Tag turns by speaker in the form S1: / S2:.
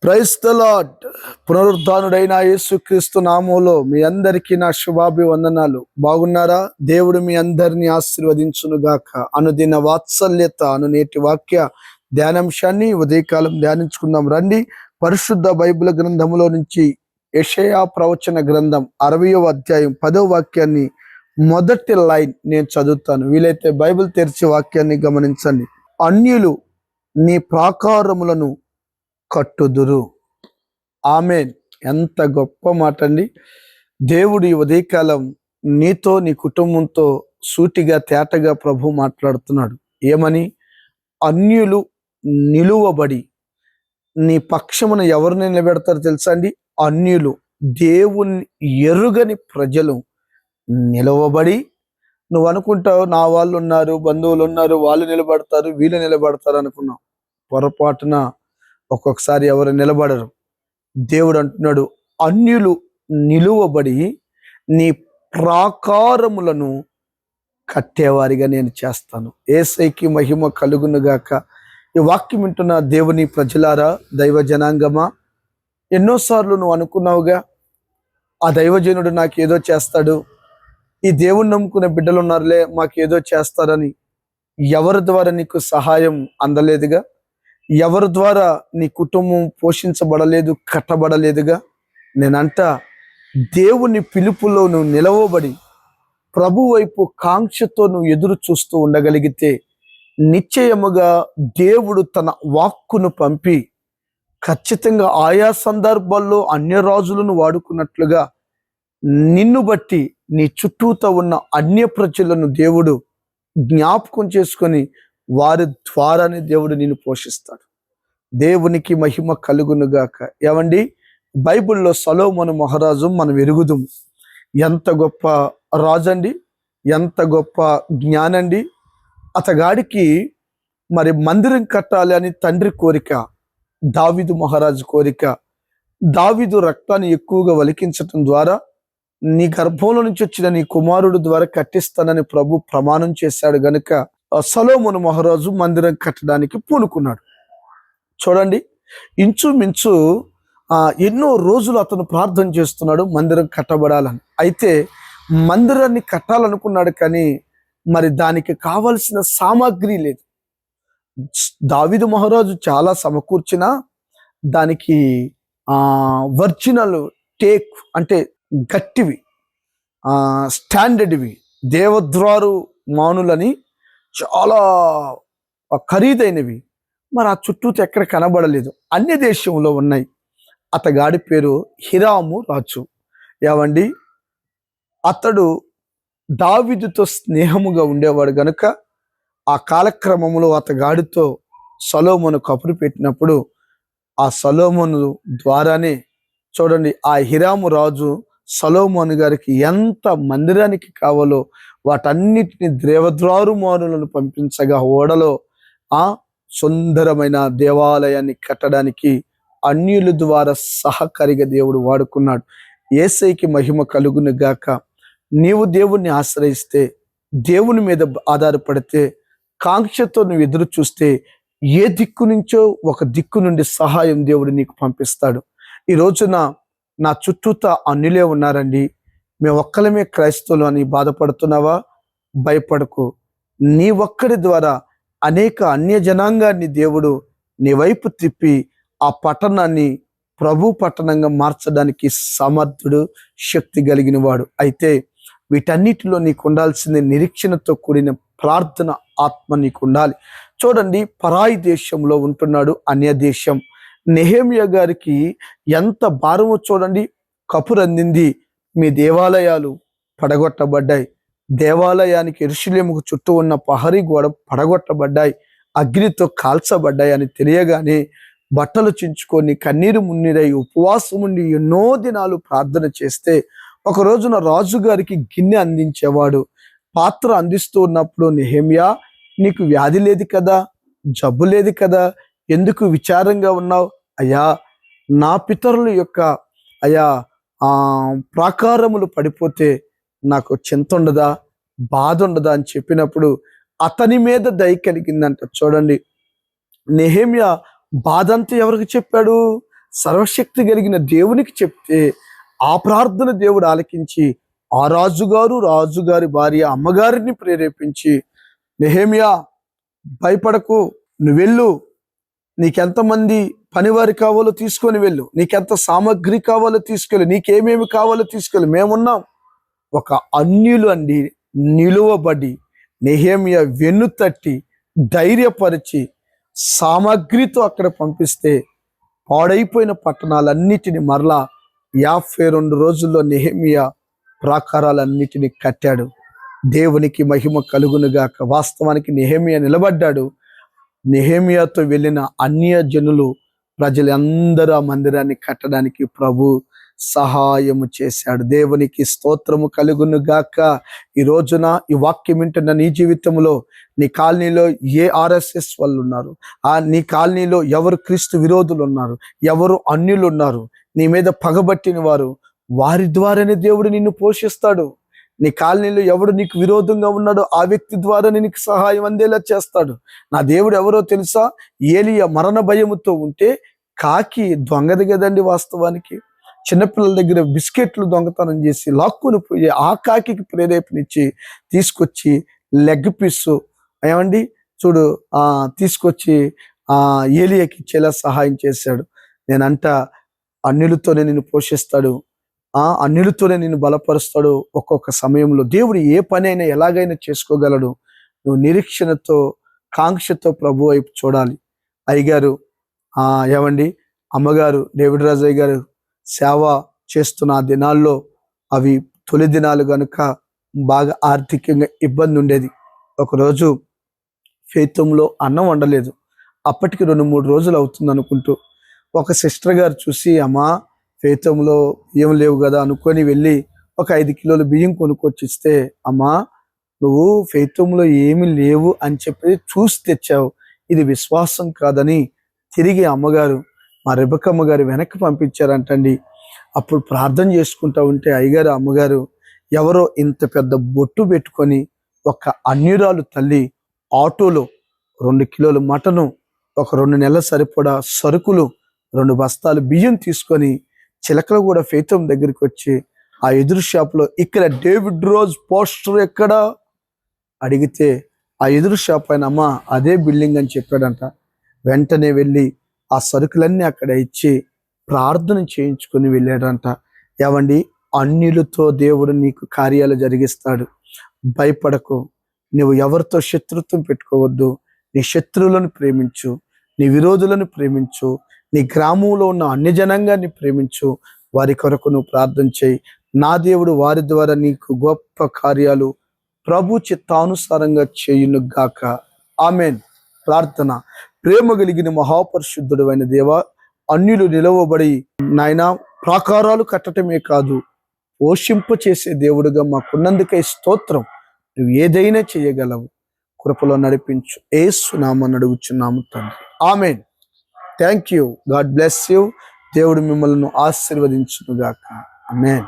S1: Praise the lord. పునరుద్ధానుడైన యేసుక్రీస్తు నామములో మీ అందరికీ నా శుభాభివందనాలు. బాగున్నారా? దేవుడు మీ అందరినీ ఆశీర్వదించునుగాక. అనుదిన వాత్సల్యత అను నేటి వాక్య ధ్యానాంశాన్ని ఉదయకాలం ధ్యానించుకుందాం రండి. పరిశుద్ధ బైబిల్ గ్రంథములో నుంచి యెషయా ప్రవచన గ్రంథం 60వ అధ్యాయం 10వ వాక్యాన్ని మొదటి లైన్ నేను చదువుతాను. వీలైతే బైబిల్ తెరిచి వాక్యాన్ని గమనించండి. అన్యులు నీ ప్రాకారములను కట్టుదురు. ఆమేన్. ఎంత గొప్ప మాట అండి. దేవుడు ఈ ఉదయకాలం నీతో నీ కుటుంబంతో సూటిగా తేటగా ప్రభు మాట్లాడుతున్నాడు. ఏమని? అన్యులు నిలువబడి నీ పక్షమున ఎవరిని నిలబెడతారో తెలుసా అండి? అన్యులు, దేవుని ఎరుగని ప్రజలు నిలవబడి, నువ్వు అనుకుంటావు నా వాళ్ళు ఉన్నారు, బంధువులు ఉన్నారు, వాళ్ళు నిలబడతారు, వీళ్ళు నిలబడతారు అనుకున్నావు. పొరపాటున ఒక్కొక్కసారి ఎవరు నిలబడరు. దేవుడు అంటున్నాడు, అన్యులు నిలువబడి నీ ప్రాకారములను కట్టేవారిగా నేను చేస్తాను. యేసయ్యకి మహిమ కలుగునుగాక. ఈ వాక్యం వింటున్న దేవుని ప్రజలారా, దైవ జనాంగమా, ఎన్నోసార్లు నువ్వు అనుకున్నావుగా, ఆ దైవజనుడు నాకేదో చేస్తాడు, ఈ దేవుణ్ణి నమ్ముకునే బిడ్డలు ఉన్నారులే మాకేదో చేస్తారని. ఎవరి ద్వారా నీకు సహాయం అందలేదుగా? ఎవరి ద్వారా నీ కుటుంబం పోషించబడలేదు, కట్టబడలేదుగా? నేనంట, దేవుని పిలుపులో నువ్వు నిలవబడి ప్రభు వైపు కాంక్షతో నువ్వు ఎదురు చూస్తూ ఉండగలిగితే నిశ్చయముగా దేవుడు తన వాక్కును పంపి ఖచ్చితంగా ఆయా సందర్భాల్లో అన్య రాజులను వాడుకున్నట్లుగా నిన్ను బట్టి నీ చుట్టూతో ఉన్న అన్య ప్రజలను దేవుడు జ్ఞాపకం చేసుకొని వారి ద్వారానే దేవుడు నిన్ను పోషిస్తాడు. దేవునికి మహిమ కలుగునుగాక. ఏమండి, బైబిల్లో సొలొమోను మహారాజు మనం ఎరుగుదుము. ఎంత గొప్ప రాజండి, ఎంత గొప్ప జ్ఞానండి. అతగాడికి మరి మందిరం కట్టాలి అని తండ్రి కోరిక, దావీదు మహారాజు కోరిక. దావీదు రక్తాన్ని ఎక్కువగా వలికించటం ద్వారా నీ గర్భంలో నుంచి వచ్చిన నీ కుమారుడు ద్వారా కట్టిస్తానని ప్రభు ప్రమాణం చేశాడు గనుక సొలొమోను మహారాజు మందిరం కట్టడానికి పూనుకున్నాడు. చూడండి, ఇంచుమించు ఎన్నో రోజులు అతను ప్రార్థన చేస్తున్నాడు మందిరం కట్టబడాలని. అయితే మందిరాన్ని కట్టాలనుకున్నాడు, కానీ మరి దానికి కావలసిన సామాగ్రి లేదు. దావీదు మహారాజు చాలా సమకూర్చినా దానికి ఒరిజినల్ టేక్ అంటే గట్టివి, స్టాండర్డ్వి, దేవద్వారు మానులని చాలా ఖరీదైనవి మరి ఆ చుట్టూతో ఎక్కడ కనబడలేదు, అన్య దేశంలో ఉన్నాయి. అతగాడి పేరు హీరాము రాజు. ఏవండి, అతడు దావీదుతో స్నేహముగా ఉండేవాడు గనుక ఆ కాలక్రమంలో అతగాడితో సొలొమోను కబురు పెట్టినప్పుడు ఆ సొలొమోను ద్వారానే చూడండి ఆ హీరాము రాజు సొలొమోను గారికి ఎంత మందిరానికి కావాలో వాటన్నిటిని దేవద్వారు మానులను పంపించగా ఓడలో సుందరమైన దేవాలయాన్ని కట్టడానికి అన్యుల ద్వారా సహకారిగా దేవుడు వాడుకున్నాడు. యేసయ్యకి మహిమ కలుగును గాక. నీవు దేవుణ్ణి ఆశ్రయిస్తే, దేవుని మీద ఆధారపడితే, కాంక్షతో నువ్వు ఎదురు చూస్తే ఏ దిక్కు నుంచో ఒక దిక్కు నుండి సహాయం దేవుడు నీకు పంపిస్తాడు. ఈ రోజున నా చుట్టూతా అన్యులే ఉన్నారండి, మేము ఒక్కలమే క్రైస్తవులు అని బాధపడుతున్నావా? భయపడకు. నీ ఒక్కడి ద్వారా అనేక అన్య జనాంగాన్ని దేవుడు నీ వైపు తిప్పి ఆ పట్టణాన్ని ప్రభు పట్టణంగా మార్చడానికి సమర్థుడు, శక్తి కలిగిన వాడు. అయితే వీటన్నిటిలో నీకు ఉండాల్సింది నిరీక్షణతో కూడిన ప్రార్థన ఆత్మ నీకు ఉండాలి. చూడండి, పరాయి దేశంలో ఉంటున్నాడు, అన్య దేశం. నెహెమ్యా గారికి ఎంత భారమో చూడండి. కపురందింది, మీ దేవాలయాలు పడగొట్టబడ్డాయి, దేవాలయానికి యెరూషలేముకు చుట్టూ ఉన్న పహరీ గోడ పడగొట్టబడ్డాయి, అగ్నితో కాల్చబడ్డాయి అని తెలియగానే బట్టలు చించుకొని కన్నీరు మున్నీరై ఉపవాసం ఉండి ఎన్నో దినాలు ప్రార్థన చేస్తే ఒక రోజున రాజుగారికి గిన్నె అందించేవాడు. పాత్ర అందిస్తూ ఉన్నప్పుడు, నెహెమ్యా, నీకు వ్యాధి లేదు కదా, జబ్బు లేదు కదా, ఎందుకు విచారంగా ఉన్నావు? అయ్యా, నా పితరుల యొక్క ప్రాకారములు పడిపోతే నాకు చింత ఉండదా, బాధ ఉండదా అని చెప్పినప్పుడు అతని మీద దయ కలిగిందంట. చూడండి, నెహెమ్యా బాధంతా ఎవరికి చెప్పాడు? సర్వశక్తి కలిగిన దేవునికి చెప్తే ఆ ప్రార్థన దేవుడు ఆలకించి ఆ రాజుగారి భార్య అమ్మగారిని ప్రేరేపించి, నెహెమ్యా భయపడకు, నువ్వు వెళ్ళు, నీకెంతమంది పనివారి కావాలో తీసుకొని వెళ్ళు, నీకెంత సామగ్రి కావాలో తీసుకెళ్ళు, నీకేమేమి కావాలో తీసుకెళ్ళు, మేమున్నాం. ఒక అన్యులు అండి నిలువబడి నెహెమ్యా వెన్నుతట్టి ధైర్యపరిచి సామగ్రితో అక్కడ పంపిస్తే పాడైపోయిన పట్టణాలన్నిటిని మరలా 52 రోజుల్లో నెహెమ్యా ప్రాకారాలన్నిటిని కట్టాడు. దేవునికి మహిమ కలుగునుగాక. వాస్తవానికి నెహెమ్యా నిలబడ్డాడు. నెహెమ్యాతో వెళ్ళిన అన్య జనులు ప్రజలందరూ ఆ మందిరాన్ని కట్టడానికి ప్రభు సహాయము చేశాడు. దేవునికి స్తోత్రము కలుగును గాక. ఈ రోజున ఈ వాక్యం వింటున్న నీ జీవితంలో, నీ కాలనీలో ఏ RSS వాళ్ళు ఉన్నారు, నీ కాలనీలో ఎవరు క్రీస్తు విరోధులు ఉన్నారు, ఎవరు అన్యులు ఉన్నారు, నీ మీద పగబట్టిన వారు, వారి ద్వారానే దేవుడు నిన్ను పోషిస్తాడు. నీ కాలనీలో ఎవడు నీకు విరోధంగా ఉన్నాడో ఆ వ్యక్తి ద్వారానే నీకు సహాయం అందేలా చేస్తాడు. నా దేవుడు ఎవరో తెలుసా? ఏలియా మరణ భయముతో ఉంటే కాకి దొంగది కదండి. వాస్తవానికి చిన్నపిల్లల దగ్గర బిస్కెట్లు దొంగతనం చేసి లాక్కుని పోయి ఆ కాకి ప్రేరేపణిచ్చి తీసుకొచ్చి లెగ్ పీసు ఏమండి చూడు తీసుకొచ్చి ఏలియాకి ఇచ్చేలా సహాయం చేశాడు. నేనంట అన్యులతోనే నిన్ను పోషిస్తాడు, అన్యులతోనే నిన్ను బలపరుస్తాడు. ఒక్కొక్క సమయంలో దేవుడు ఏ పని అయినా ఎలాగైనా చేసుకోగలడు. నువ్వు నిరీక్షణతో కాంక్షతో ప్రభు వైపు చూడాలి. అయ్యగారు ఏమండి అమ్మగారు డేవిడ్ రాజయ్య గారు సేవ చేస్తున్న ఆ దినాల్లో అవి తొలి దినాలు కనుక బాగా ఆర్థికంగా ఇబ్బంది ఉండేది. ఒకరోజు ఫేతంలో అన్నం వండలేదు. అప్పటికి 2-3 రోజులు అవుతుంది అనుకుంటూ ఒక సిస్టర్ గారు చూసి, అమ్మా ఫేతంలో ఏం లేవు కదా అనుకొని వెళ్ళి ఒక 5 కిలోల బియ్యం కొనుక్కొచ్చి ఇస్తే, అమ్మా నువ్వు ఫేతంలో ఏమి లేవు అని చెప్పి చూసి తెచ్చావు, ఇది విశ్వాసం కాదని తిరిగి అమ్మగారు మా రెబెక్కమ్మ గారు వెనక్కి పంపించారంటండి. అప్పుడు ప్రార్థన చేసుకుంటా ఉంటే అయ్యగారు అమ్మగారు ఎవరో ఇంత పెద్ద బొట్టు పెట్టుకొని ఒక అన్యురాలు తల్లి ఆటోలో 2 కిలోలు మటను, ఒక 2 నెలల సరిపడా సరుకులు, 2 బస్తాలు బియ్యం తీసుకొని చిలకలు కూడా ఫేతం దగ్గరికి వచ్చి ఆ ఎదురు షాప్లో, ఇక్కడ డేవిడ్ రోజ్ పోస్టర్ ఎక్కడా అడిగితే ఆ ఎదురు షాప్ ఆయన అమ్మ అదే బిల్డింగ్ అని చెప్పాడంట. వెంటనే వెళ్ళి ఆ సరుకులన్నీ అక్కడ ఇచ్చి ప్రార్థన చేయించుకొని వెళ్ళాడంట. ఏమండి అన్యులతో దేవుడు నీకు కార్యాలు జరిగిస్తాడు. భయపడకు. నువ్వు ఎవరితో శత్రుత్వం పెట్టుకోవద్దు. నీ శత్రువులను ప్రేమించు, నీ విరోధులను ప్రేమించు, నీ గ్రామంలో ఉన్న అన్య జనాంగాన్ని ప్రేమించు, వారి కొరకు నువ్వు ప్రార్థన చేయి. నా దేవుడు వారి ద్వారా నీకు గొప్ప కార్యాలు ప్రభు చిత్తానుసారంగా చేయును గాక. ఆమెన్. ప్రార్థన. ప్రేమ కలిగిన మహాపరిశుద్ధుడు అయిన దేవా, అన్యులు నిలవబడి నాయన ప్రాకారాలు కట్టటమే కాదు పోషింప చేసే దేవుడుగా మాకున్నందుకై స్తోత్రం. నువ్వు ఏదైనా చేయగలవు. కృపలో నడిపించు. యేసు నామమున అడుగుచున్నాము తండ్రి. Amen. Thank you. God bless you. దేవుడు మిమ్మల్ని ఆశీర్వదించును గాక. ఆమెన్.